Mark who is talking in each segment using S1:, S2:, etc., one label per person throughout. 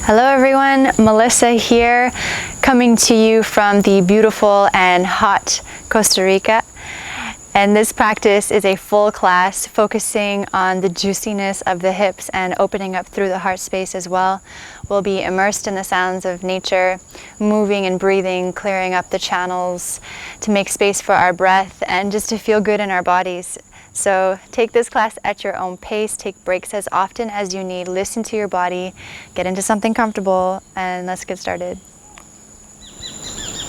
S1: Hello everyone, Melissa here, coming to you from the beautiful and hot Costa Rica. And this practice is a full class focusing on the juiciness of the hips and opening up through the heart space as well. We'll be immersed in the sounds of nature, moving and breathing, clearing up the channels to make space for our breath and just to feel good in our bodies. So take this class at your own pace, take breaks as often as you need, listen to your body, get into something comfortable, and let's get started.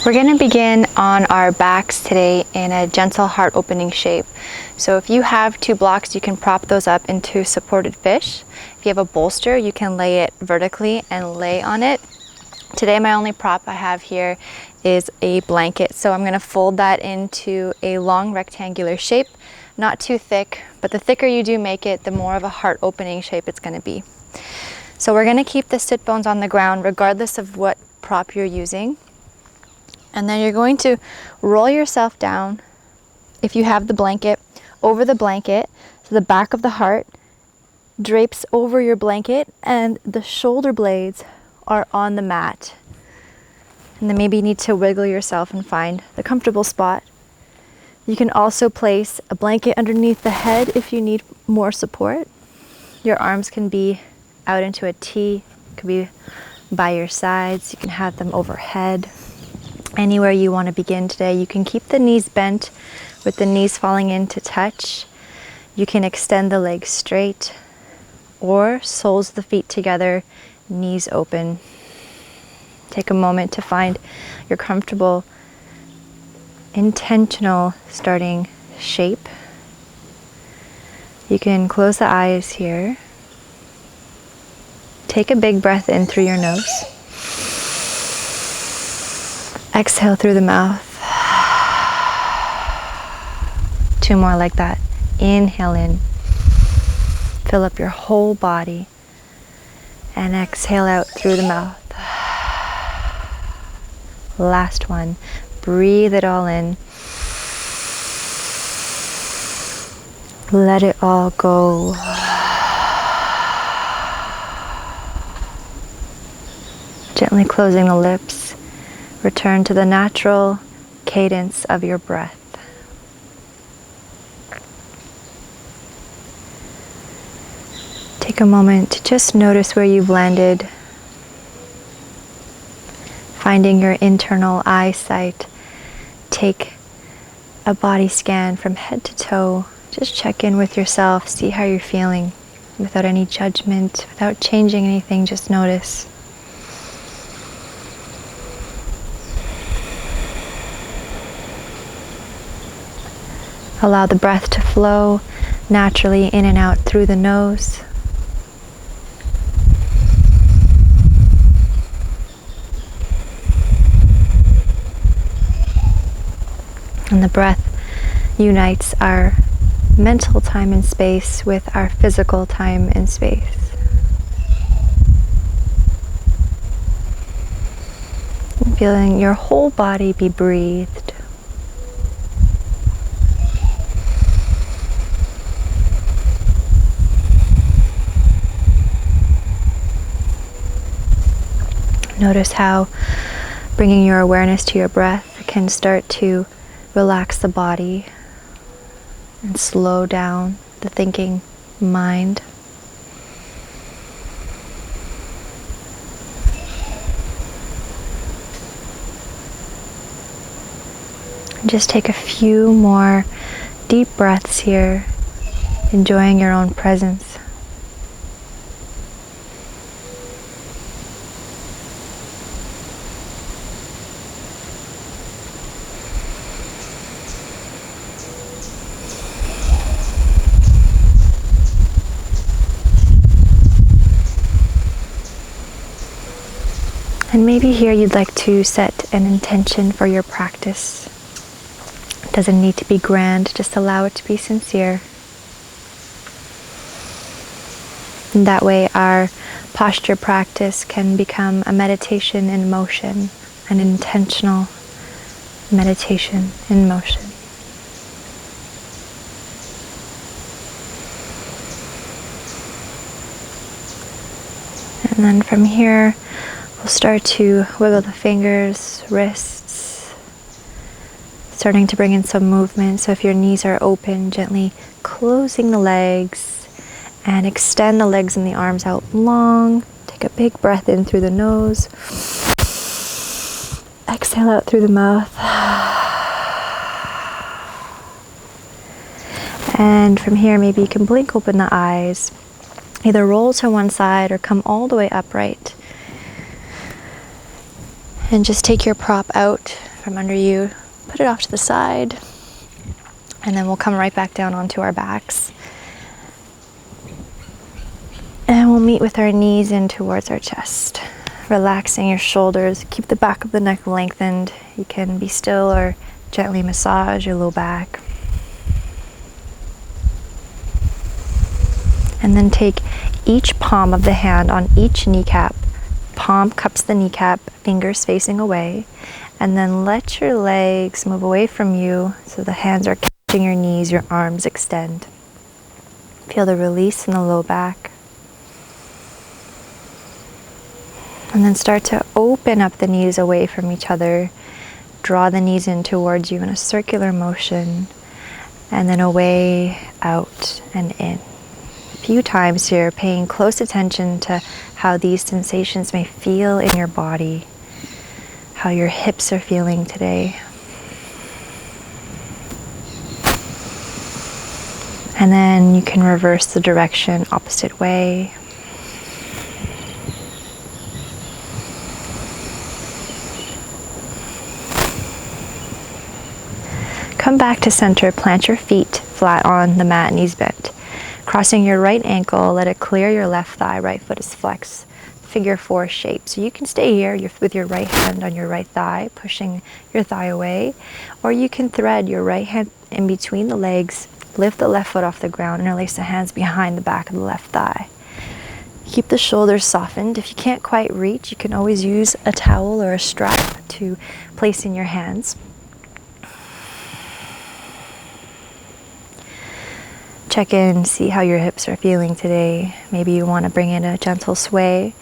S1: We're going to begin on our backs today in a gentle heart opening shape. So if you have two blocks, you can prop those up into supported fish. If you have a bolster, you can lay it vertically and lay on it. Today my only prop I have here is a blanket, so I'm going to fold that into a long rectangular shape. Not too thick, but the thicker you do make it, the more of a heart opening shape it's going to be. So we're going to keep the sit bones on the ground regardless of what prop you're using. And then you're going to roll yourself down, if you have the blanket, over the blanket, so the back of the heart drapes over your blanket and the shoulder blades are on the mat. And then maybe you need to wiggle yourself and find the comfortable spot. You can also place a blanket underneath the head if you need more support. Your arms can be out into a T, it could be by your sides, you can have them overhead. Anywhere you want to begin today. You can keep the knees bent with the knees falling in to touch. You can extend the legs straight or soles of the feet together, knees open. Take a moment to find your comfortable intentional starting shape. You can close the eyes here. Take a big breath in through your nose. Exhale through the mouth. Two more like that. Inhale in. Fill up your whole body. And exhale out through the mouth. Last one. Breathe it all in. Let it all go. Gently closing the lips. Return to the natural cadence of your breath. Take a moment to just notice where you've landed. Finding your internal eyesight. Take a body scan from head to toe. Just check in with yourself, see how you're feeling without any judgment, without changing anything, just notice. Allow the breath to flow naturally in and out through the nose. And the breath unites our mental time and space with our physical time and space. And feeling your whole body be breathed. Notice how bringing your awareness to your breath can start to relax the body and slow down the thinking mind. And just take a few more deep breaths here, enjoying your own presence. And maybe here you'd like to set an intention for your practice. It doesn't need to be grand, just allow it to be sincere. And that way our posture practice can become a meditation in motion, an intentional meditation in motion. And then from here, we'll start to wiggle the fingers, wrists, starting to bring in some movement. So if your knees are open, gently closing the legs and extend the legs and the arms out long. Take a big breath in through the nose. Exhale out through the mouth. And from here, maybe you can blink open the eyes. Either roll to one side or come all the way upright. And just take your prop out from under you, put it off to the side, and then we'll come right back down onto our backs. And we'll meet with our knees in towards our chest. Relaxing your shoulders, keep the back of the neck lengthened. You can be still or gently massage your low back. And then take each palm of the hand on each kneecap. Palm cups the kneecap, fingers facing away. And then let your legs move away from you so the hands are catching your knees, your arms extend. Feel the release in the low back. And then start to open up the knees away from each other. Draw the knees in towards you in a circular motion. And then away, out, and in. A few times here, paying close attention to how these sensations may feel in your body. How your hips are feeling today. And then you can reverse the direction opposite way. Come back to center, plant your feet flat on the mat, knees bent. Crossing your right ankle, let it clear your left thigh, right foot is flexed. Figure 4 shape. So you can stay here with your right hand on your right thigh, pushing your thigh away, or you can thread your right hand in between the legs, lift the left foot off the ground, interlace the hands behind the back of the left thigh. Keep the shoulders softened. If you can't quite reach, you can always use a towel or a strap to place in your hands. Check in, see how your hips are feeling today. Maybe you want to bring in a gentle sway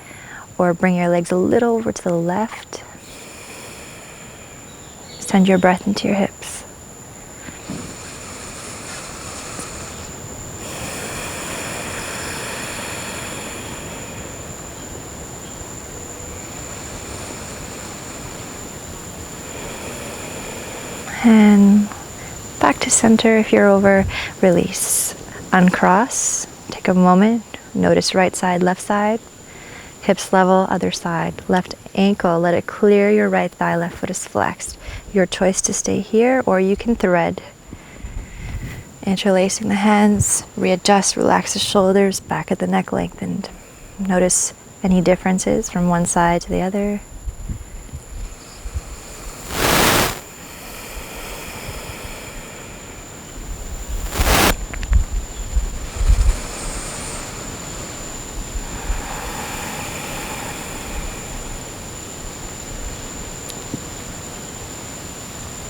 S1: or bring your legs a little over to the left. Send your breath into your hips. And back to center. If you're over, release. Uncross. Take a moment. Notice right side, left side. Hips level, other side. Left ankle, let it clear your right thigh, left foot is flexed. Your choice to stay here, or you can thread. Interlacing the hands, readjust, relax the shoulders, back of the neck lengthened. Notice any differences from one side to the other.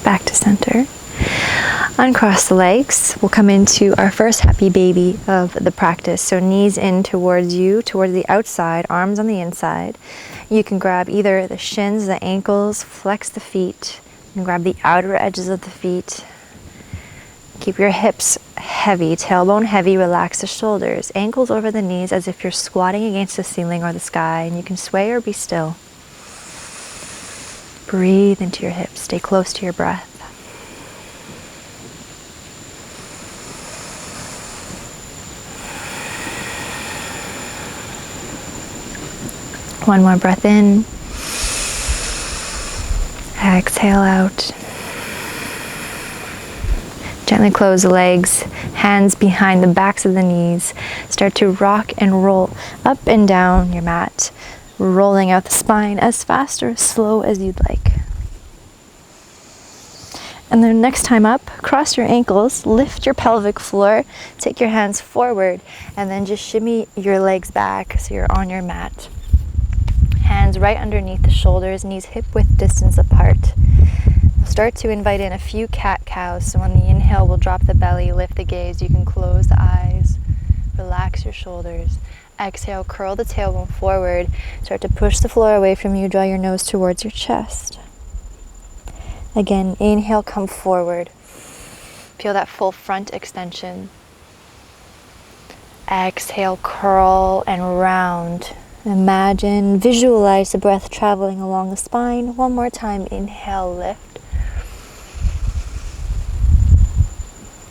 S1: Back to center. Uncross the legs. We'll come into our first happy baby of the practice. So knees in towards you, towards the outside, arms on the inside. You can grab either the shins, the ankles, flex the feet, and grab the outer edges of the feet. Keep your hips heavy, tailbone heavy, relax the shoulders. Ankles over the knees as if you're squatting against the ceiling or the sky, and you can sway or be still. Breathe into your hips. Stay close to your breath. One more breath in. Exhale out. Gently close the legs, hands behind the backs of the knees. Start to rock and roll up and down your mat, rolling out the spine as fast or as slow as you'd like. And then next time up, cross your ankles, lift your pelvic floor, take your hands forward, and then just shimmy your legs back so you're on your mat. Hands right underneath the shoulders, knees hip-width distance apart. Start to invite in a few cat-cows. So on the inhale, we'll drop the belly, lift the gaze. You can close the eyes, relax your shoulders. Exhale, curl the tailbone forward. Start to push the floor away from you. Draw your nose towards your chest. Again, inhale, come forward. Feel that full front extension. Exhale, curl and round. Imagine, visualize the breath traveling along the spine. One more time, inhale, lift.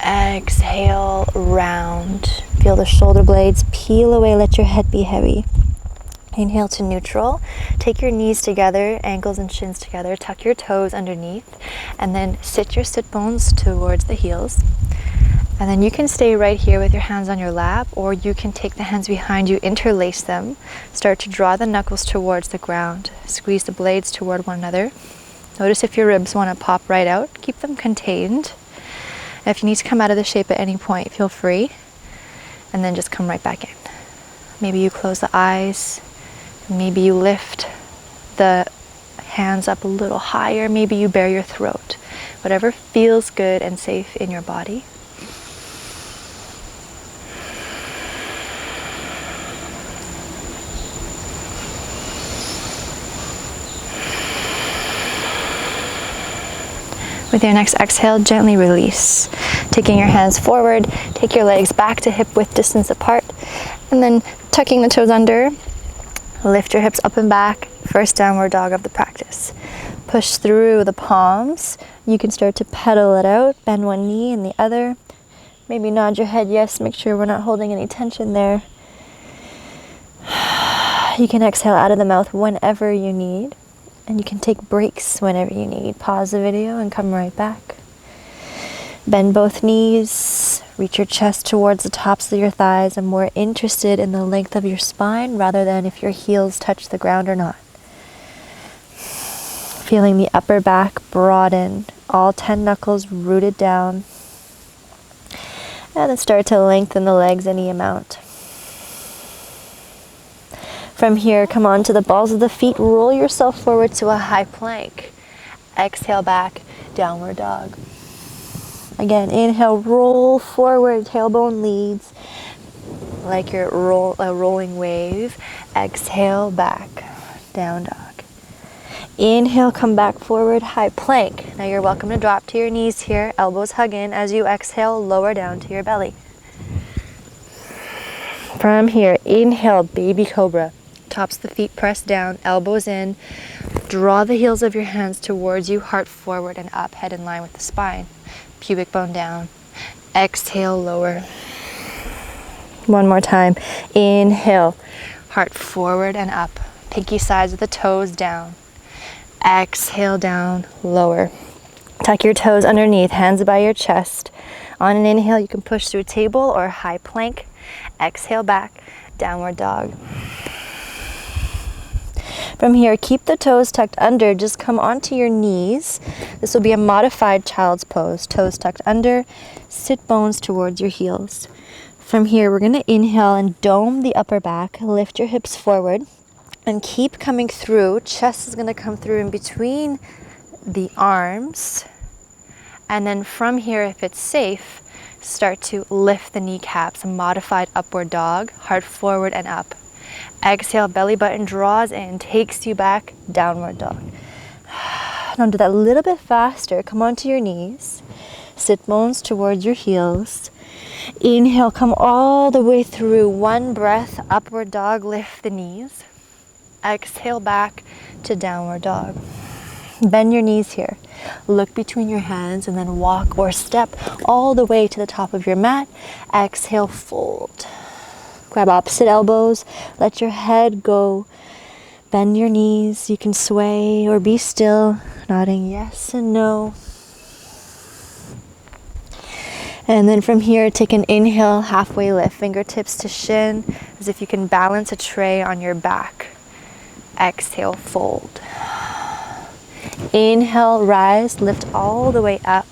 S1: Exhale, round. Feel the shoulder blades peel away, let your head be heavy. Inhale to neutral. Take your knees together, ankles and shins together. Tuck your toes underneath, and then sit your sit bones towards the heels. And then you can stay right here with your hands on your lap, or you can take the hands behind you, interlace them. Start to draw the knuckles towards the ground. Squeeze the blades toward one another. Notice if your ribs want to pop right out. Keep them contained. If you need to come out of the shape at any point, feel free. And then just come right back in. Maybe you close the eyes. Maybe you lift the hands up a little higher. Maybe you bare your throat. Whatever feels good and safe in your body. With your next exhale, gently release. Taking your hands forward, take your legs back to hip width distance apart, and then tucking the toes under, lift your hips up and back, first downward dog of the practice. Push through the palms. You can start to pedal it out, bend one knee and the other. Maybe nod your head yes, make sure we're not holding any tension there. You can exhale out of the mouth whenever you need. And you can take breaks whenever you need. Pause the video and come right back. Bend both knees. Reach your chest towards the tops of your thighs. I'm more interested in the length of your spine rather than if your heels touch the ground or not. Feeling the upper back broaden. All 10 knuckles rooted down. And then start to lengthen the legs any amount. From here, come on to the balls of the feet. Roll yourself forward to a high plank. Exhale back, downward dog. Again, inhale, roll forward, tailbone leads like you're a rolling wave. Exhale back, down dog. Inhale, come back forward, high plank. Now you're welcome to drop to your knees here. Elbows hug in. As you exhale, lower down to your belly. From here, inhale, baby cobra. Tops of the feet press down, elbows in. Draw the heels of your hands towards you, heart forward and up, head in line with the spine. Pubic bone down. Exhale, lower. One more time. Inhale, heart forward and up. Pinky sides of the toes down. Exhale, down, lower. Tuck your toes underneath, hands by your chest. On an inhale, you can push through table or high plank. Exhale back, downward dog. From here, keep the toes tucked under. Just come onto your knees. This will be a modified child's pose. Toes tucked under, sit bones towards your heels. From here, we're going to inhale and dome the upper back. Lift your hips forward and keep coming through. Chest is going to come through in between the arms. And then from here, if it's safe, start to lift the kneecaps. A modified upward dog, heart forward and up. Exhale, belly button draws in, takes you back, downward dog. Now do that a little bit faster. Come onto your knees. Sit bones towards your heels. Inhale, come all the way through. One breath, upward dog, lift the knees. Exhale back to downward dog. Bend your knees here. Look between your hands and then walk or step all the way to the top of your mat. Exhale, fold. Grab opposite elbows, let your head go, bend your knees, you can sway or be still, nodding yes and no. And then from here, take an inhale, halfway lift, fingertips to shin, as if you can balance a tray on your back. Exhale, fold. Inhale, rise, lift all the way up.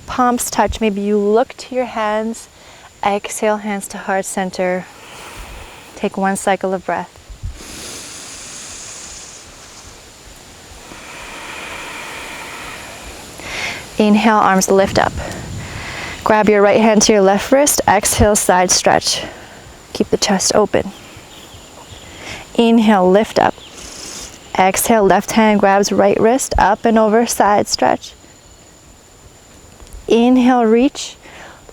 S1: Palms touch, maybe you look to your hands. Exhale, hands to heart center. Take one cycle of breath. Inhale, arms lift up. Grab your right hand to your left wrist. Exhale, side stretch. Keep the chest open. Inhale, lift up. Exhale, left hand grabs right wrist, up and over, side stretch. Inhale, reach.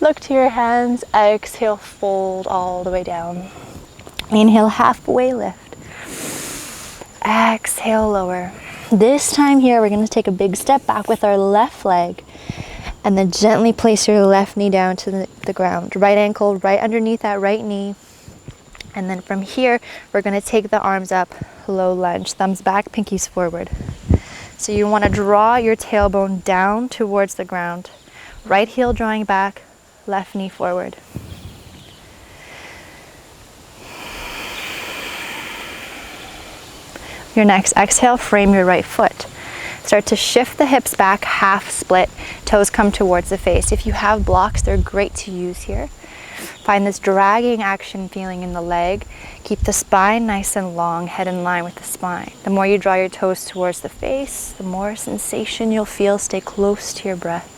S1: Look to your hands. Exhale, fold all the way down. Inhale, halfway lift. Exhale, lower. This time here, we're going to take a big step back with our left leg. And then gently place your left knee down to the ground. Right ankle right underneath that right knee. And then from here, we're going to take the arms up, low lunge, thumbs back, pinkies forward. So you want to draw your tailbone down towards the ground. Right heel drawing back, left knee forward. Your next exhale, frame your right foot. Start to shift the hips back, half split, toes come towards the face. If you have blocks, they're great to use here. Find this dragging action feeling in the leg. Keep the spine nice and long, head in line with the spine. The more you draw your toes towards the face, the more sensation you'll feel. Stay close to your breath.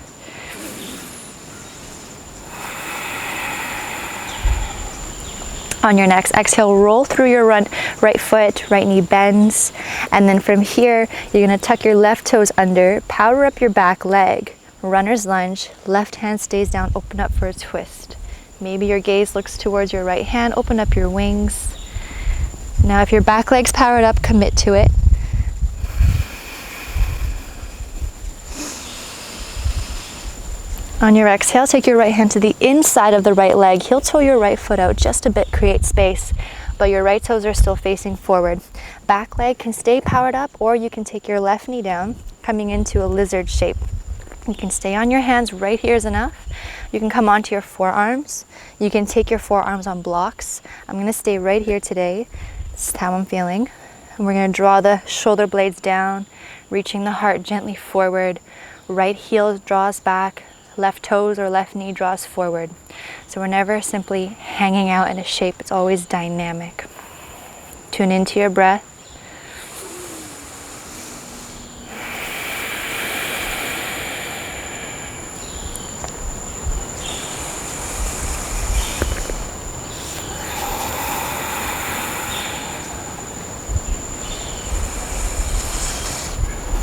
S1: On your next exhale, roll through your right foot, right knee bends. And then from here, you're gonna tuck your left toes under, power up your back leg. Runner's lunge, left hand stays down, open up for a twist. Maybe your gaze looks towards your right hand, open up your wings. Now if your back leg's powered up, commit to it. On your exhale, take your right hand to the inside of the right leg, heel toe your right foot out just a bit, create space, but your right toes are still facing forward. Back leg can stay powered up, or you can take your left knee down, coming into a lizard shape. You can stay on your hands, right here is enough. You can come onto your forearms. You can take your forearms on blocks. I'm gonna stay right here today. This is how I'm feeling. And we're gonna draw the shoulder blades down, reaching the heart gently forward. Right heel draws back, left toes or left knee draws forward. So we're never simply hanging out in a shape, it's always dynamic. Tune into your breath.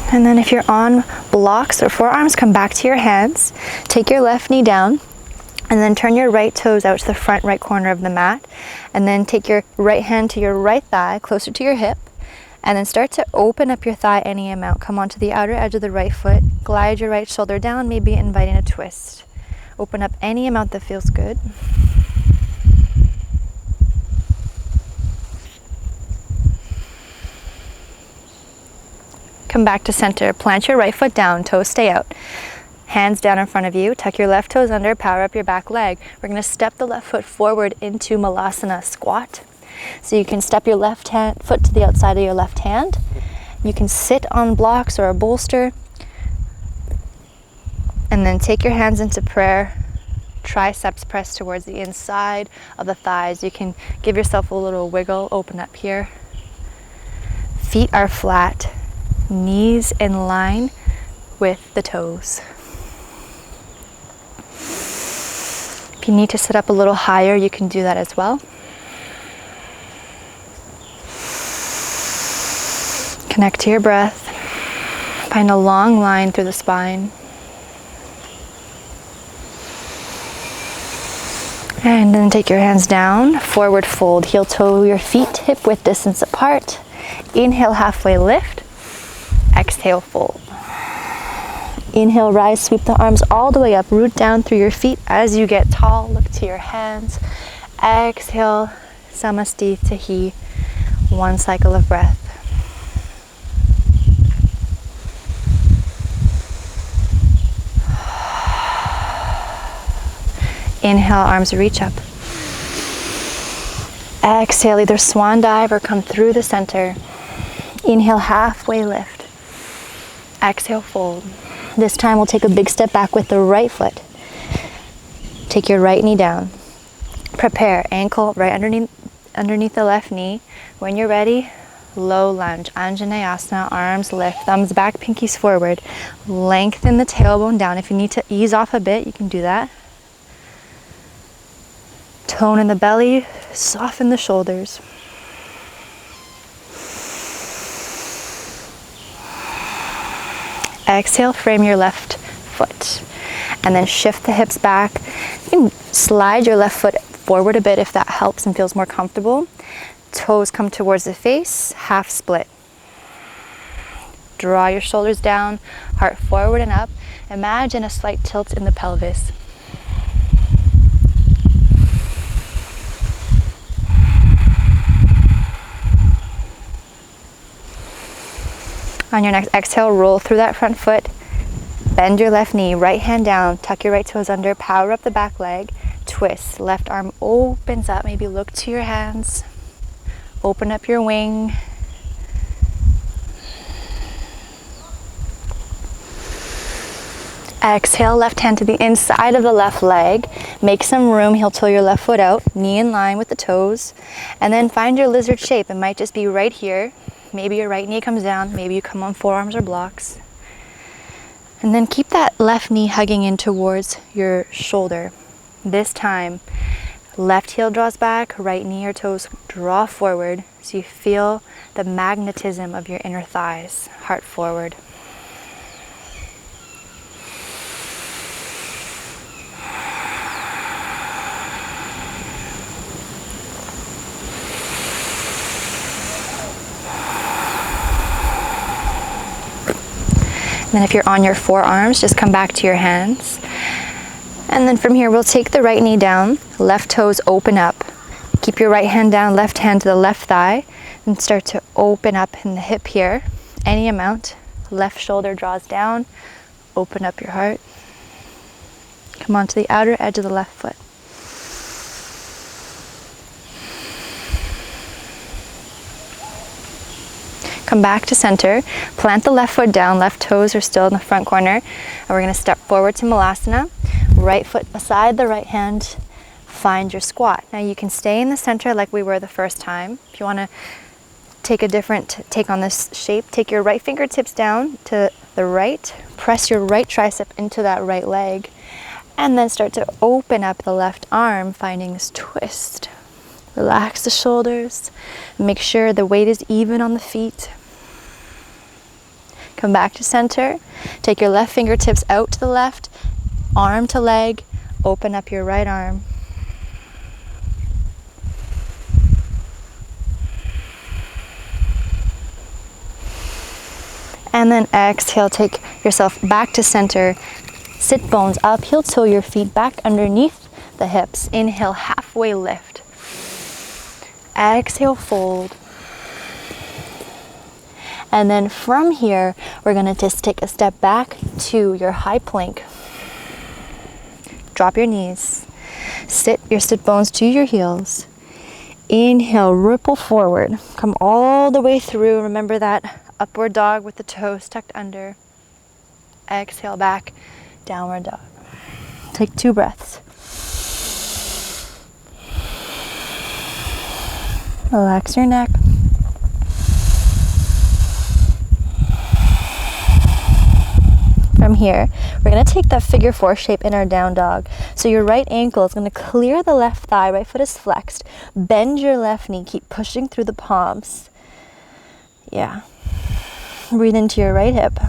S1: And then if you're on blocks or forearms, come back to your hands. Take your left knee down and then turn your right toes out to the front right corner of the mat. And then take your right hand to your right thigh, closer to your hip. And then start to open up your thigh any amount. Come onto the outer edge of the right foot. Glide your right shoulder down, maybe inviting a twist. Open up any amount that feels good. Come back to center, plant your right foot down, toes stay out. Hands down in front of you, tuck your left toes under, power up your back leg. We're gonna step the left foot forward into Malasana squat. So you can step your left foot to the outside of your left hand. You can sit on blocks or a bolster. And then take your hands into prayer. Triceps press towards the inside of the thighs. You can give yourself a little wiggle, open up here. Feet are flat. Knees in line with the toes. If you need to sit up a little higher, you can do that as well. Connect to your breath. Find a long line through the spine. And then take your hands down, forward fold, heel toe your feet hip width distance apart. Inhale, halfway lift. Exhale, fold. Inhale, rise, sweep the arms all the way up, root down through your feet as you get tall, look to your hands. Exhale, Samasti Tahi, one cycle of breath. Inhale, arms reach up. Exhale, either swan dive or come through the center. Inhale, halfway lift. Exhale, fold. This time we'll take a big step back with the right foot. Take your right knee down. Prepare, ankle right underneath the left knee. When you're ready, low lunge, Anjaneyasana, arms lift, thumbs back, pinkies forward. Lengthen the tailbone down. If you need to ease off a bit, you can do that. Tone in the belly, soften the shoulders. Exhale, frame your left foot. And then shift the hips back. You can slide your left foot forward a bit if that helps and feels more comfortable. Toes come towards the face, half split. Draw your shoulders down, heart forward and up. Imagine a slight tilt in the pelvis. On your next exhale, roll through that front foot. Bend your left knee, right hand down, tuck your right toes under, power up the back leg, twist. Left arm opens up, maybe look to your hands. Open up your wing. Exhale, left hand to the inside of the left leg. Make some room, heel toe your left foot out, knee in line with the toes. And then find your lizard shape. It might just be right here. Maybe your right knee comes down, maybe you come on forearms or blocks. And then keep that left knee hugging in towards your shoulder. This time, left heel draws back, right knee or toes draw forward so you feel the magnetism of your inner thighs. Heart forward. And then if you're on your forearms, just come back to your hands. And then from here, we'll take the right knee down, left toes open up. Keep your right hand down, left hand to the left thigh, and start to open up in the hip here, any amount. Left shoulder draws down, open up your heart. Come on to the outer edge of the left foot. Come back to center, plant the left foot down, left toes are still in the front corner, and we're gonna step forward to Malasana. Right foot beside the right hand, find your squat. Now you can stay in the center like we were the first time. If you wanna take a different take on this shape, take your right fingertips down to the right, press your right tricep into that right leg, and then start to open up the left arm, finding this twist. Relax the shoulders, make sure the weight is even on the feet. Come back to center, take your left fingertips out to the left, arm to leg, open up your right arm. And then exhale, take yourself back to center, sit bones up, heel toe your feet back underneath the hips. Inhale, halfway lift. Exhale, fold. And then from here, we're gonna just take a step back to your high plank. Drop your knees. Sit your sit bones to your heels. Inhale, ripple forward. Come all the way through. Remember that upward dog with the toes tucked under. Exhale back, downward dog. Take 2 breaths. Relax your neck. From here, we're going to take that figure 4 shape in our down dog. So your right ankle is going to clear the left thigh, right foot is flexed. Bend your left knee, keep pushing through the palms. Yeah. Breathe into your right hip.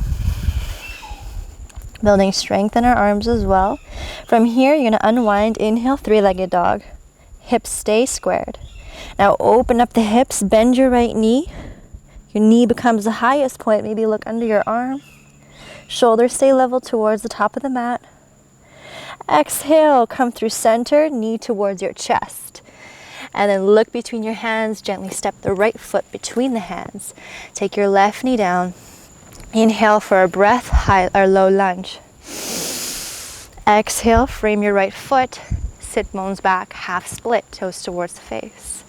S1: Building strength in our arms as well. From here, you're going to unwind, inhale, 3-legged dog. Hips stay squared. Now open up the hips, bend your right knee. Your knee becomes the highest point. Maybe look under your arm. Shoulders stay level towards the top of the mat. Exhale, come through center, knee towards your chest. And then look between your hands, gently step the right foot between the hands. Take your left knee down. Inhale for a breath, high or low lunge. Exhale, frame your right foot, sit bones back, half split, toes towards the face.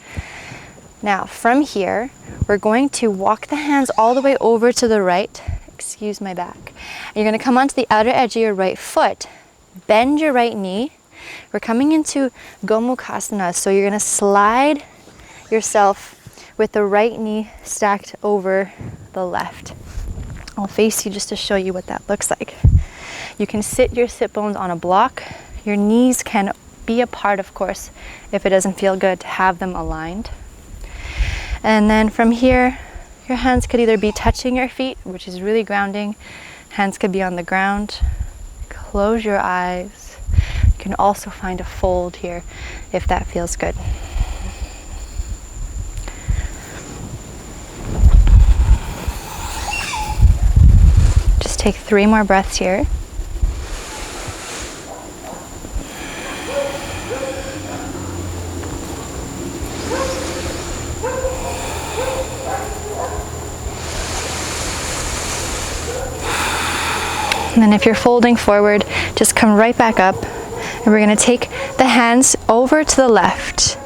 S1: Now from here, we're going to walk the hands all the way over to the right. Excuse my back. And you're going to come onto the outer edge of your right foot. Bend your right knee. We're coming into Gomukhasana, so you're going to slide yourself with the right knee stacked over the left. I'll face you just to show you what that looks like. You can sit your sit bones on a block. Your knees can be apart, of course, if it doesn't feel good to have them aligned. And then from here, your hands could either be touching your feet, which is really grounding. Hands could be on the ground. Close your eyes. You can also find a fold here if that feels good. Just take 3 more breaths here. And then if you're folding forward, just come right back up. And we're gonna take the hands over to the left.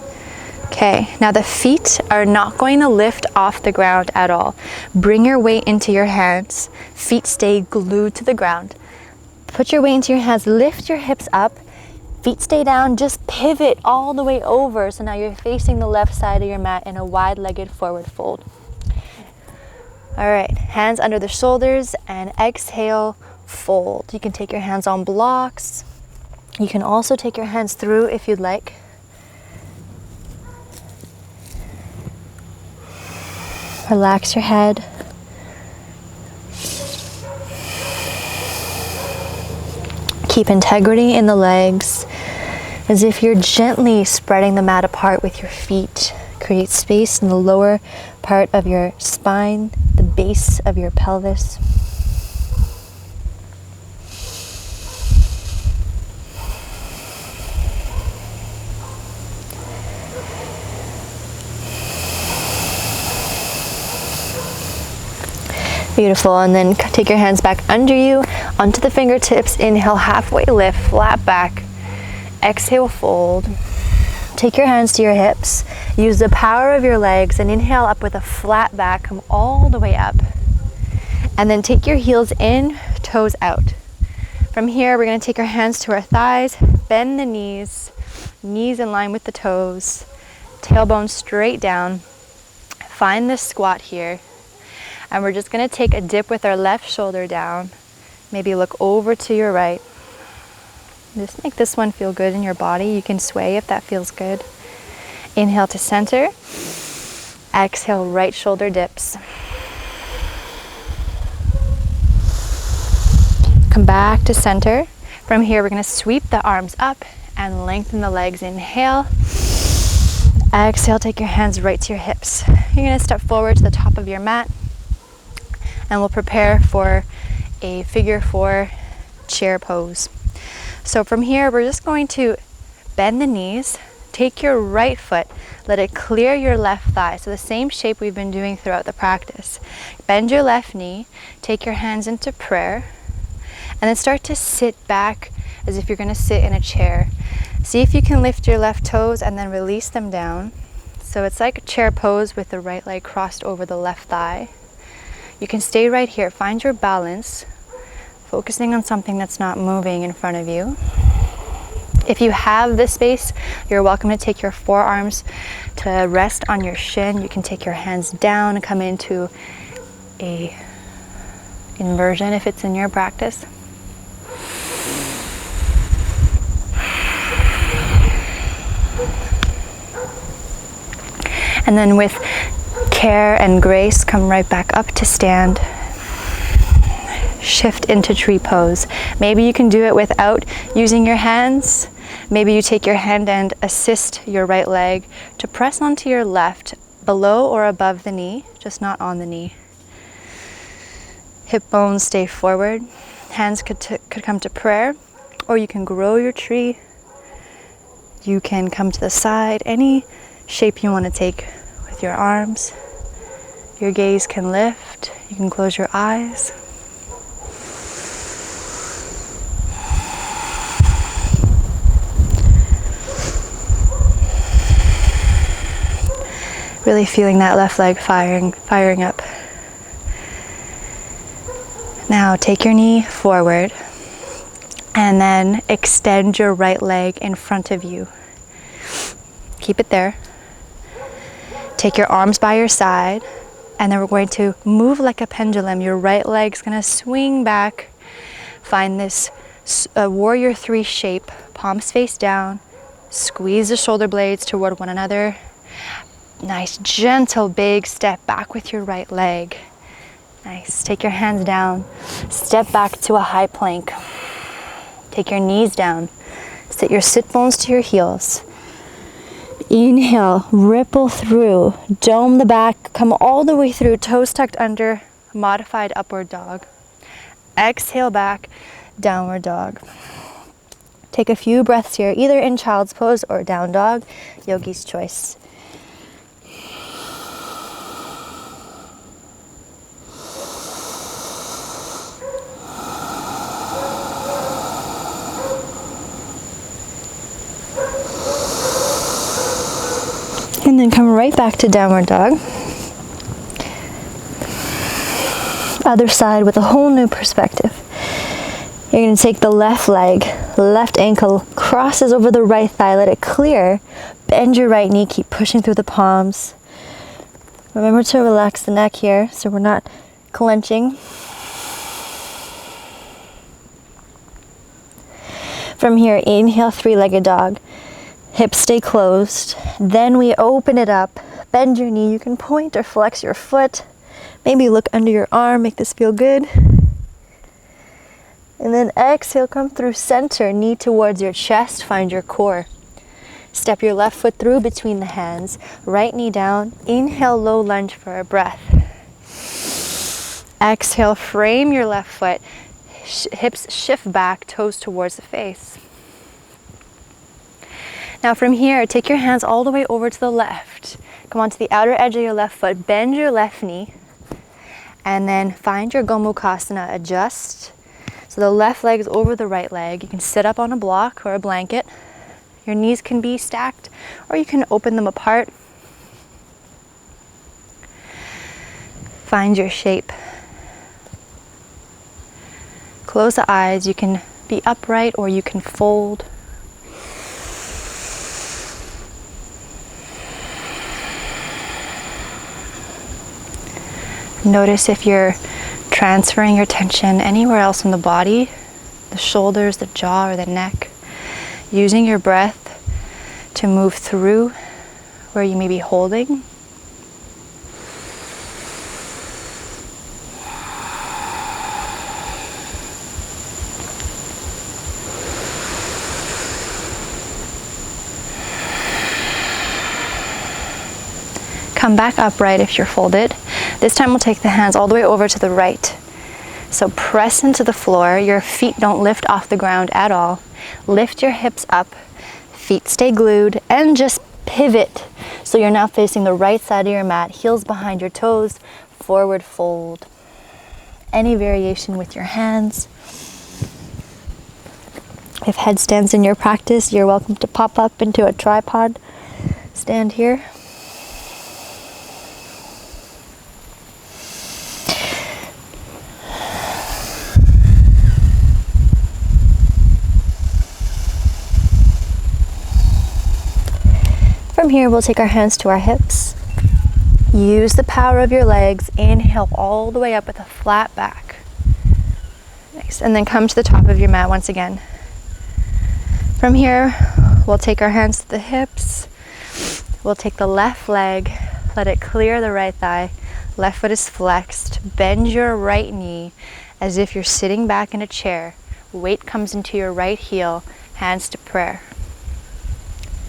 S1: Okay, now the feet are not going to lift off the ground at all. Bring your weight into your hands. Feet stay glued to the ground. Put your weight into your hands, lift your hips up. Feet stay down, just pivot all the way over. So now you're facing the left side of your mat in a wide-legged forward fold. All right, hands under the shoulders and exhale, fold. You can take your hands on blocks. You can also take your hands through if you'd like. Relax your head. Keep integrity in the legs, as if you're gently spreading the mat apart with your feet. Create space in the lower part of your spine, the base of your pelvis. Beautiful, and then take your hands back under you, onto the fingertips. Inhale, halfway lift, flat back. Exhale, fold. Take your hands to your hips. Use the power of your legs and inhale up with a flat back. Come all the way up. And then take your heels in, toes out. From here, we're going to take our hands to our thighs, bend the knees, knees in line with the toes, tailbone straight down. Find this squat here. And we're just going to take a dip with our left shoulder down. Maybe look over to your right. Just make this one feel good in your body. You can sway if that feels good. Inhale to center. Exhale, right shoulder dips. Come back to center. From here, we're going to sweep the arms up and lengthen the legs. Inhale. Exhale, take your hands right to your hips. You're going to step forward to the top of your mat. And we'll prepare for a figure 4 chair pose. So from here, we're just going to bend the knees, take your right foot, let it clear your left thigh. So the same shape we've been doing throughout the practice. Bend your left knee, take your hands into prayer, and then start to sit back as if you're going to sit in a chair. See if you can lift your left toes and then release them down. So it's like a chair pose with the right leg crossed over the left thigh. You can stay right here, find your balance, focusing on something that's not moving in front of you. If you have the space, you're welcome to take your forearms to rest on your shin. You can take your hands down and come into a inversion if it's in your practice. And then with care and grace, come right back up to stand. Shift into tree pose. Maybe you can do it without using your hands. Maybe you take your hand and assist your right leg to press onto your left, below or above the knee, just not on the knee. Hip bones stay forward. Hands could come to prayer, or you can grow your tree. You can come to the side, any shape you want to take with your arms. Your gaze can lift. You can close your eyes. Really feeling that left leg firing up. Now take your knee forward and then extend your right leg in front of you. Keep it there. Take your arms by your side, and then we're going to move like a pendulum. Your right leg's going to swing back. Find this warrior 3 shape, palms face down. Squeeze the shoulder blades toward one another. Nice, gentle, big step back with your right leg. Nice. Take your hands down. Step back to a high plank. Take your knees down. Sit your sit bones to your heels. Inhale, ripple through. Dome the back. Come all the way through. Toes tucked under. Modified upward dog. Exhale back. Downward dog. Take a few breaths here, either in child's pose or down dog. Yogi's choice. And then come right back to downward dog. Other side with a whole new perspective. You're going to take the left leg, left ankle crosses over the right thigh, let it clear. Bend your right knee, keep pushing through the palms. Remember to relax the neck here so we're not clenching. From here, inhale, three-legged dog. Hips stay closed. Then we open it up. Bend your knee. You can point or flex your foot. Maybe look under your arm. Make this feel good. And then exhale, come through center. Knee towards your chest. Find your core. Step your left foot through between the hands. Right knee down. Inhale, low lunge for a breath. Exhale, frame your left foot. Hips shift back, toes towards the face. Now from here, take your hands all the way over to the left. Come onto the outer edge of your left foot, bend your left knee, and then find your Gomukhasana, adjust. So the left leg is over the right leg. You can sit up on a block or a blanket. Your knees can be stacked, or you can open them apart. Find your shape. Close the eyes. You can be upright or you can fold. Notice if you're transferring your tension anywhere else in the body, the shoulders, the jaw, or the neck. Using your breath to move through where you may be holding. Come back upright if you're folded. This time we'll take the hands all the way over to the right. So press into the floor. Your feet don't lift off the ground at all. Lift your hips up. Feet stay glued and just pivot. So you're now facing the right side of your mat. Heels behind your toes. Forward fold. Any variation with your hands. If headstands in your practice, you're welcome to pop up into a tripod. Stand here. From here, we'll take our hands to our hips. Use the power of your legs. Inhale all the way up with a flat back. Nice. And then come to the top of your mat once again. From here, we'll take our hands to the hips. We'll take the left leg. Let it clear the right thigh. Left foot is flexed. Bend your right knee as if you're sitting back in a chair. Weight comes into your right heel. Hands to prayer.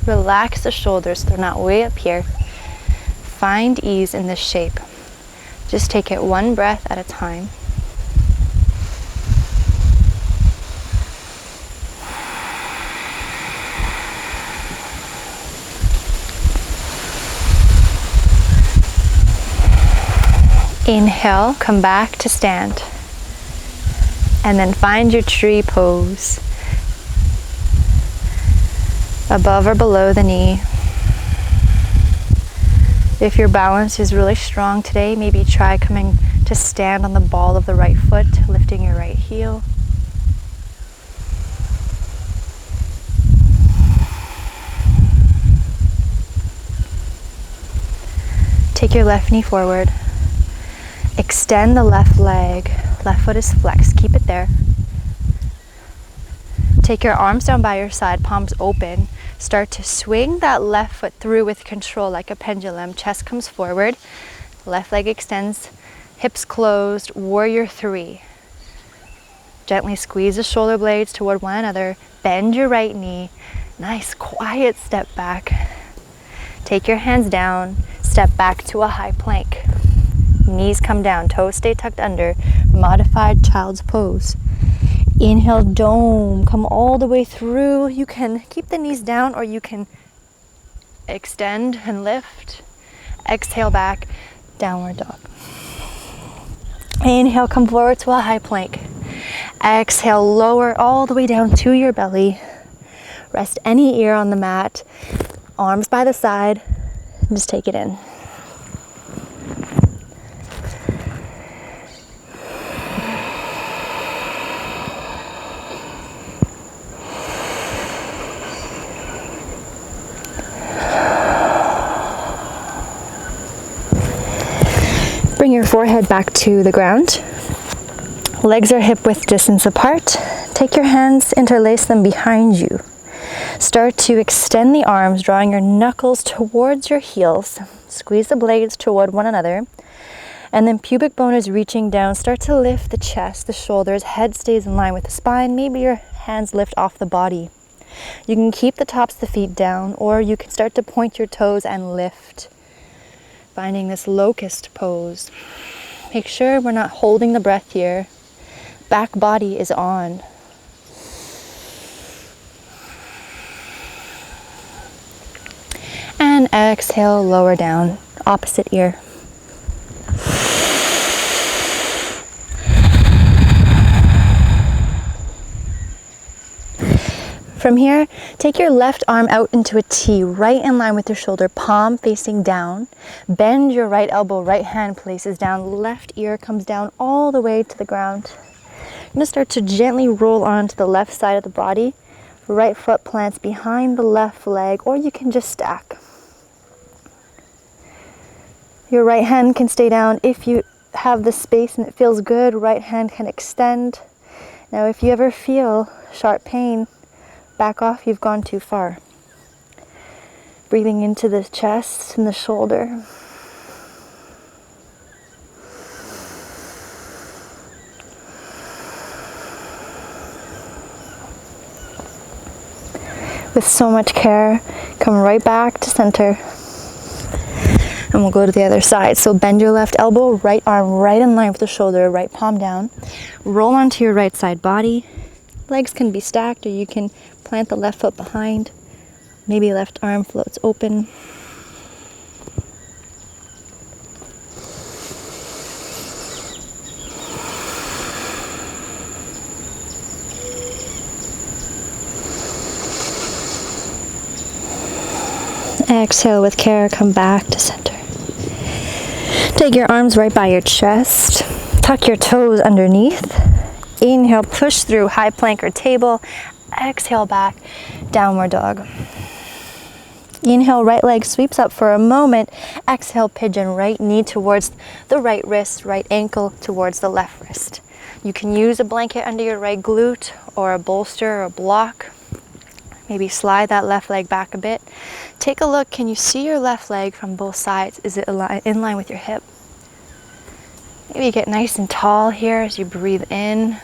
S1: Relax the shoulders so they're not way up here. Find ease in this shape. Just take it one breath at a time. Inhale, come back to stand. And then find your tree pose. Above or below the knee. If your balance is really strong today, maybe try coming to stand on the ball of the right foot, lifting your right heel. Take your left knee forward. Extend the left leg. Left foot is flexed. Keep it there. Take your arms down by your side, palms open. Start to swing that left foot through with control like a pendulum. Chest comes forward. Left leg extends. hips closed, warrior three. Gently squeeze the shoulder blades toward one another, bend your right knee, nice quiet step back. Take your hands down, step back to a high plank. Knees come down, toes stay tucked under, modified child's pose. Inhale, dome, come all the way through. You can keep the knees down or you can extend and lift. Exhale back, downward dog. Inhale, come forward to a high plank. Exhale, lower all the way down to your belly. Rest any ear on the mat, arms by the side, and just take it in. Bring your forehead back to the ground. Legs are hip width distance apart. Take your hands, interlace them behind you. Start to extend the arms, drawing your knuckles towards your heels. Squeeze the blades toward one another. And then pubic bone is reaching down. Start to lift the chest, the shoulders, head stays in line with the spine. Maybe your hands lift off the body. You can keep the tops of the feet down, or you can start to point your toes and lift. Finding this locust pose. Make sure we're not holding the breath here. Back body is on. And exhale, lower down, opposite ear. From here, take your left arm out into a T, right in line with your shoulder, palm facing down. Bend your right elbow, right hand places down, left ear comes down all the way to the ground. You're going to start to gently roll onto the left side of the body. Right foot plants behind the left leg, or you can just stack. Your right hand can stay down. If you have the space and it feels good, right hand can extend. Now, if you ever feel sharp pain, back off, you've gone too far. Breathing into the chest and the shoulder. With so much care, come right back to center. And we'll go to the other side. So bend your left elbow, right arm right in line with the shoulder, right palm down. Roll onto your right side body. Legs can be stacked, or you can plant the left foot behind. Maybe left arm floats open. Exhale with care, come back to center. Take your arms right by your chest. Tuck your toes underneath. Inhale, push through high plank or table. Exhale back, downward dog. Inhale, right leg sweeps up for a moment. Exhale, pigeon, right knee towards the right wrist, right ankle towards the left wrist. You can use a blanket under your right glute or a bolster or a block. Maybe slide that left leg back a bit. Take a look, can you see your left leg from both sides? Is it in line with your hip? Maybe get nice and tall here as you breathe in.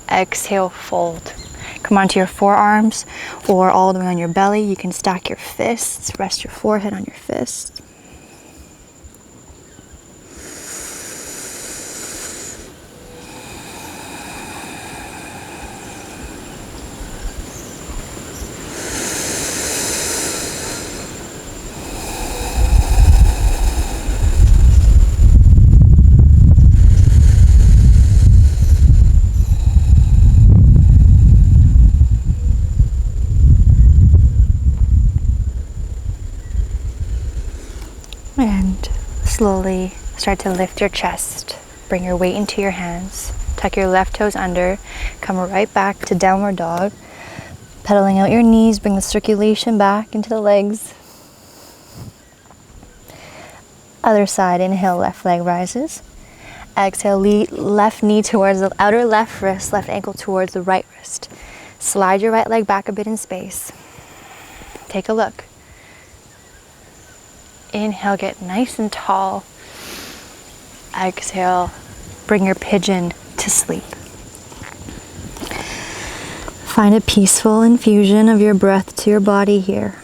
S1: Exhale, fold. Come onto your forearms or all the way on your belly. You can stack your fists, rest your forehead on your fists. And slowly start to lift your chest. Bring your weight into your hands. Tuck your left toes under. Come right back to downward dog. Pedaling out your knees, bring the circulation back into the legs. Other side, inhale, left leg rises. Exhale, left knee towards the outer left wrist, left ankle towards the right wrist. Slide your right leg back a bit in space. Take a look. Inhale, get nice and tall. Exhale, bring your pigeon to sleep. Find a peaceful infusion of your breath to your body here.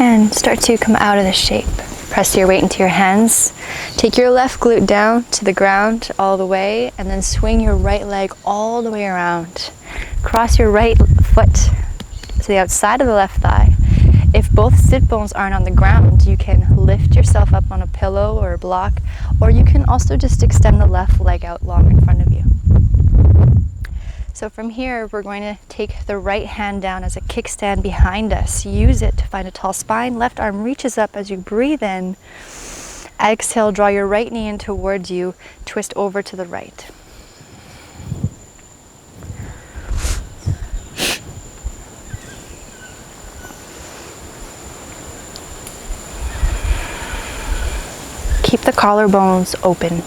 S1: And start to come out of the shape. Press your weight into your hands. Take your left glute down to the ground all the way, and then swing your right leg all the way around. Cross your right foot to the outside of the left thigh. If both sit bones aren't on the ground, you can lift yourself up on a pillow or a block, or you can also just extend the left leg out long in front of you. So from here, we're going to take the right hand down as a kickstand behind us. Use it to find a tall spine. Left arm reaches up as you breathe in. Exhale, draw your right knee in towards you. Twist over to the right. Keep the collarbones open.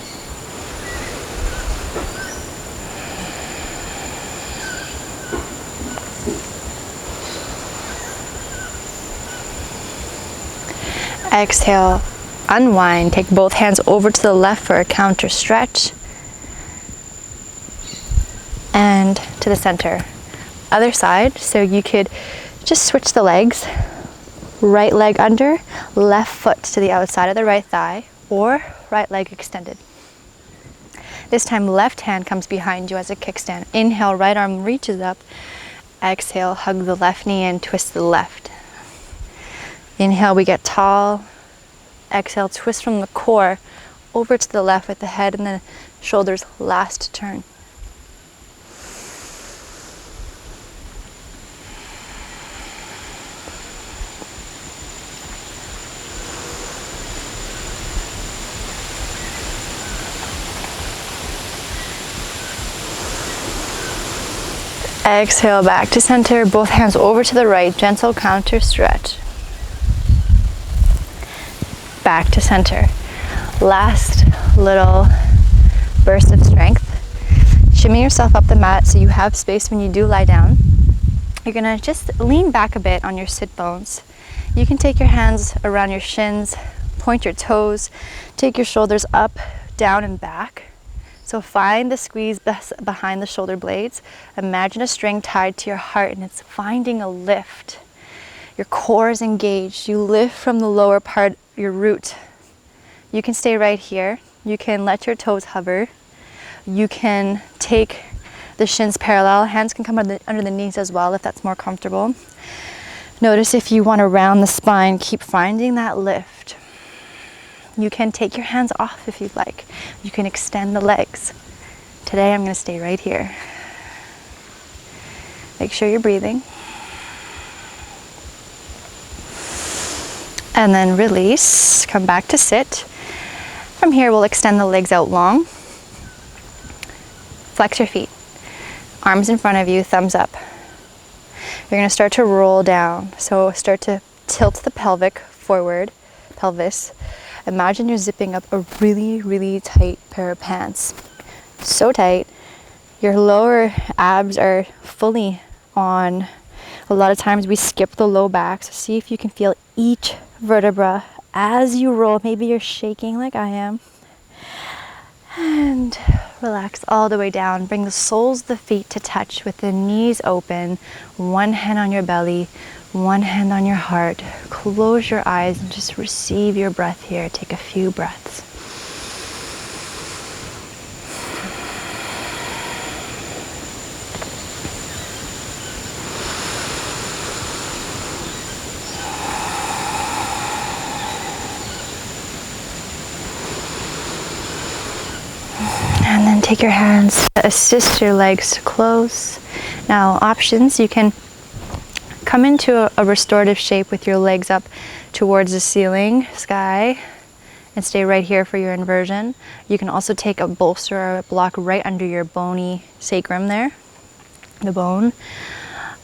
S1: Exhale, unwind. Take both hands over to the left for a counter stretch. And to the center. Other side, so you could just switch the legs. Right leg under, left foot to the outside of the right thigh, or right leg extended. This time, left hand comes behind you as a kickstand. Inhale, right arm reaches up. Exhale, hug the left knee in, twist to the left. Inhale, we get tall. Exhale, twist from the core over to the left with the head and the shoulders last turn. Exhale, back to center, both hands over to the right, gentle counter stretch. Back to center. Last little burst of strength. Shimmy yourself up the mat so you have space when you do lie down. You're gonna just lean back a bit on your sit bones. You can take your hands around your shins, point your toes, take your shoulders up, down and back. So find the squeeze behind the shoulder blades. Imagine a string tied to your heart and it's finding a lift. Your core is engaged. You lift from the lower part, your root. You can stay right here. You can let your toes hover. You can take the shins parallel. Hands can come under the knees as well if that's more comfortable. Notice if you want to round the spine, keep finding that lift. You can take your hands off if you'd like. You can extend the legs. Today I'm going to stay right here. Make sure you're breathing. And then release, come back to sit. From here, we'll extend the legs out long. Flex your feet. Arms in front of you, thumbs up. You're gonna start to roll down. So start to tilt the pelvis. Imagine you're zipping up a really, really tight pair of pants. So tight. Your lower abs are fully on. A lot of times we skip the low back. So see if you can feel each vertebra as you roll. Maybe you're shaking like I am. And relax all the way down. Bring the soles of the feet to touch with the knees open. One hand on your belly, one hand on your heart. Close your eyes and just receive your breath here. Take a few breaths. And then take your hands, assist your legs to close. Now options, you can come into a restorative shape with your legs up towards the ceiling, sky, and stay right here for your inversion. You can also take a bolster or a block right under your bony sacrum there, the bone.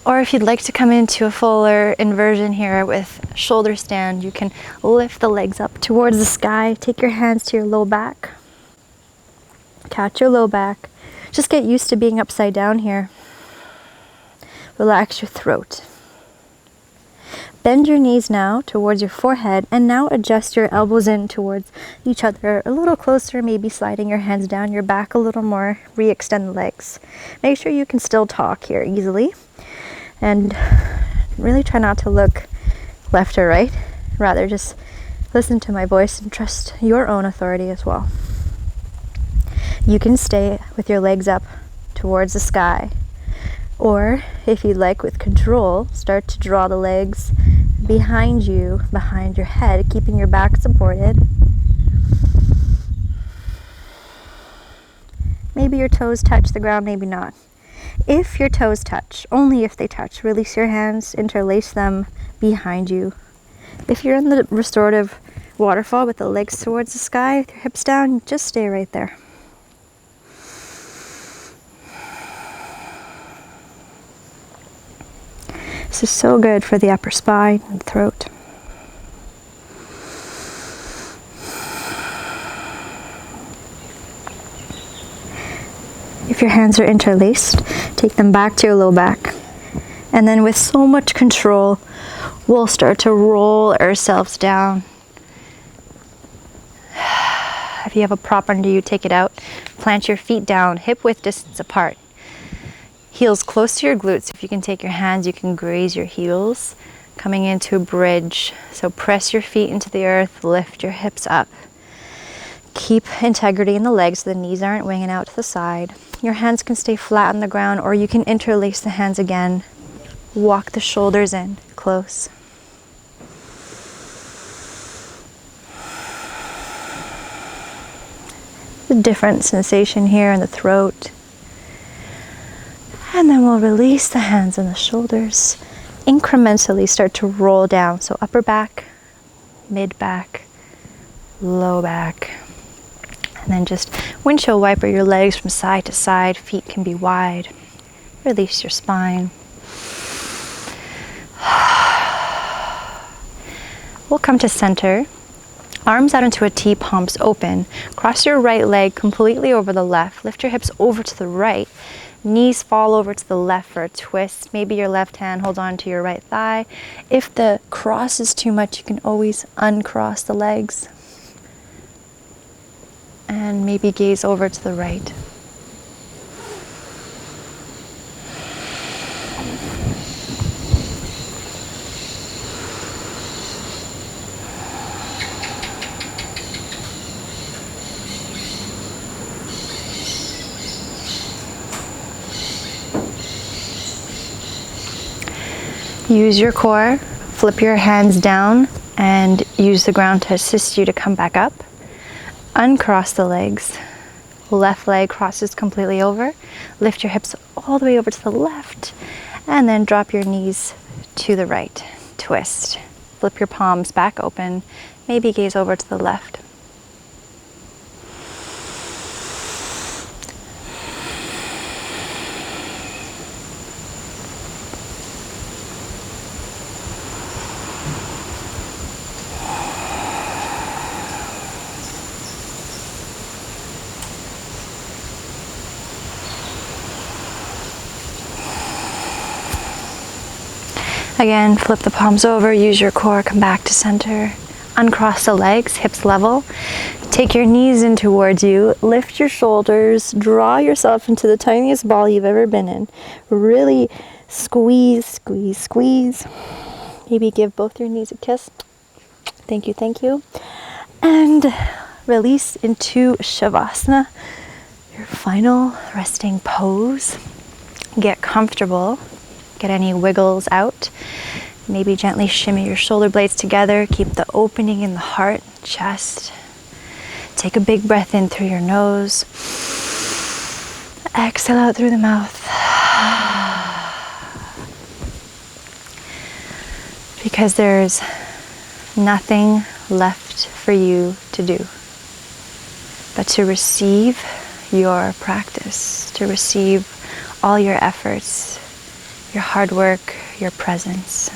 S1: Or if you'd like to come into a fuller inversion here with shoulder stand, you can lift the legs up towards the sky, take your hands to your low back, catch your low back. Just get used to being upside down here. Relax your throat. Bend your knees now towards your forehead, and now adjust your elbows in towards each other a little closer, maybe sliding your hands down your back a little more. Re-extend the legs. Make sure you can still talk here easily, and really try not to look left or right. Rather just listen to my voice and trust your own authority as well. You can stay with your legs up towards the sky, or if you'd like, with control, start to draw the legs behind you, behind your head, keeping your back supported. Maybe your toes touch the ground, maybe not. If your toes touch, only if they touch, release your hands, interlace them behind you. If you're in the restorative waterfall with the legs towards the sky, with your hips down, just stay right there. This is so good for the upper spine and throat. If your hands are interlaced, take them back to your low back. And then with so much control, we'll start to roll ourselves down. If you have a prop under you, take it out. Plant your feet down, hip width distance apart. Heels close to your glutes. If you can take your hands, you can graze your heels. Coming into a bridge. So press your feet into the earth, lift your hips up. Keep integrity in the legs so the knees aren't winging out to the side. Your hands can stay flat on the ground, or you can interlace the hands again. Walk the shoulders in, close. A different sensation here in the throat. And then we'll release the hands and the shoulders. Incrementally start to roll down. So upper back, mid back, low back. And then just windshield wiper your legs from side to side. Feet can be wide. Release your spine. We'll come to center. Arms out into a T, palms open. Cross your right leg completely over the left. Lift your hips over to the right. Knees fall over to the left for a twist. Maybe your left hand holds on to your right thigh. If the cross is too much, you can always uncross the legs. And maybe gaze over to the right. Use your core, flip your hands down, and use the ground to assist you to come back up. Uncross the legs. Left leg crosses completely over. Lift your hips all the way over to the left, and then drop your knees to the right. Twist. Flip your palms back open. Maybe gaze over to the left. Again, flip the palms over, use your core, come back to center. Uncross the legs, hips level. Take your knees in towards you, lift your shoulders, draw yourself into the tiniest ball you've ever been in. Really squeeze, squeeze, squeeze. Maybe give both your knees a kiss. Thank you, thank you. And release into Shavasana, your final resting pose. Get comfortable. Get any wiggles out. Maybe gently shimmy your shoulder blades together. Keep the opening in the heart, chest. Take a big breath in through your nose. Exhale out through the mouth. Because there's nothing left for you to do, but to receive your practice, to receive all your efforts, your hard work, your presence.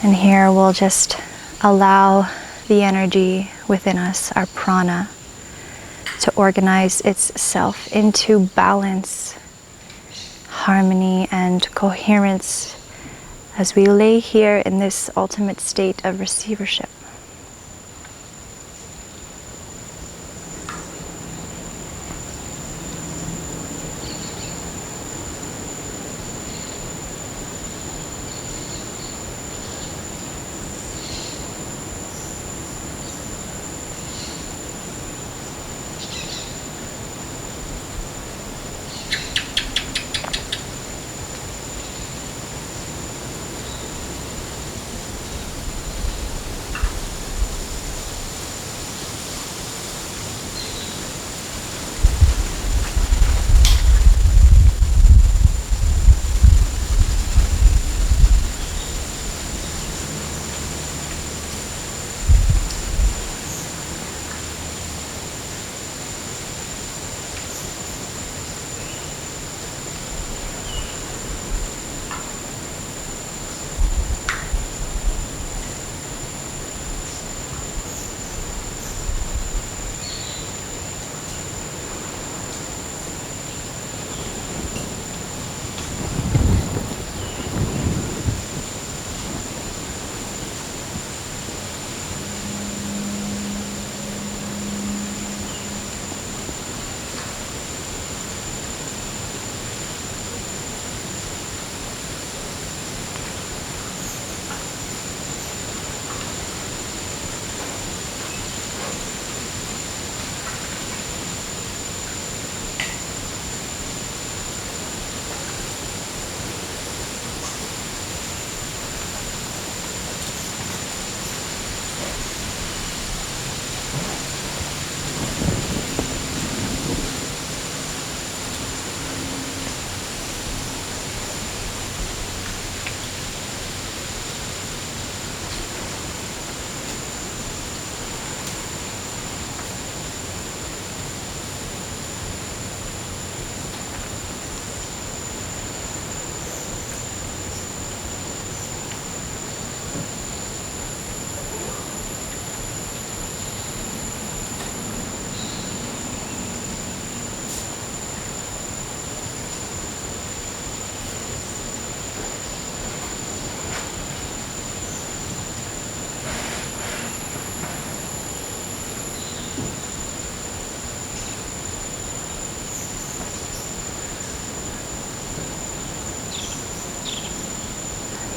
S1: And here we'll just allow the energy within us, our prana, to organize itself into balance, harmony, and coherence as we lay here in this ultimate state of receivership.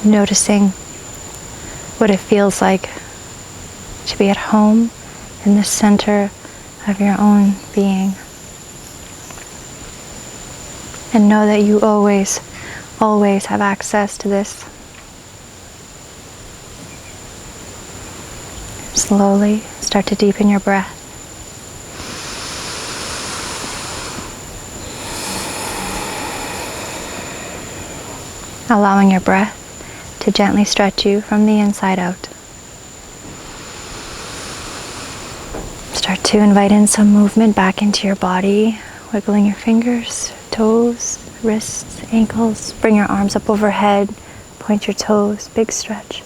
S1: Noticing what it feels like to be at home in the center of your own being. And know that you always, always have access to this. Slowly start to deepen your breath. Allowing your breath to gently stretch you from the inside out. Start to invite in some movement back into your body, wiggling your fingers, toes, wrists, ankles. Bring your arms up overhead, point your toes, big stretch.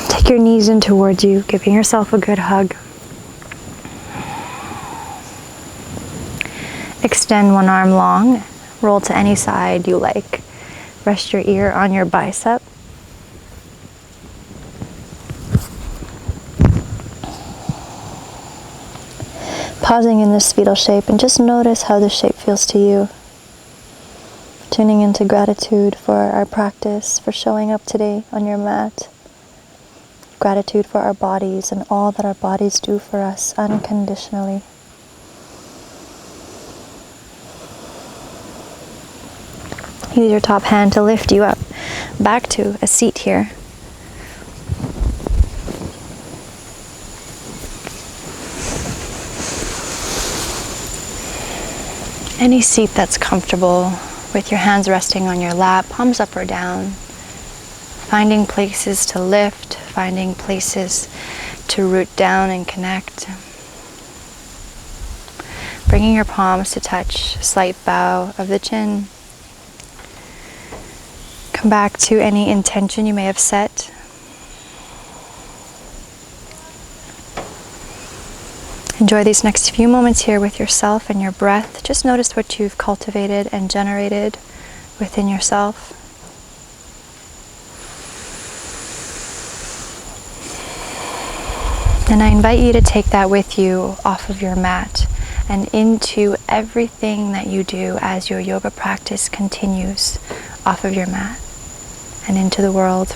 S1: Take your knees in towards you, giving yourself a good hug. Extend one arm long. Roll to any side you like. Rest your ear on your bicep. Pausing in this fetal shape and just notice how this shape feels to you. Tuning into gratitude for our practice, for showing up today on your mat. Gratitude for our bodies and all that our bodies do for us unconditionally. Use your top hand to lift you up back to a seat here. Any seat that's comfortable, with your hands resting on your lap, palms up or down, finding places to lift, finding places to root down and connect. Bringing your palms to touch, slight bow of the chin. Come back to any intention you may have set. Enjoy these next few moments here with yourself and your breath. Just notice what you've cultivated and generated within yourself. And I invite you to take that with you off of your mat and into everything that you do as your yoga practice continues off of your mat and into the world.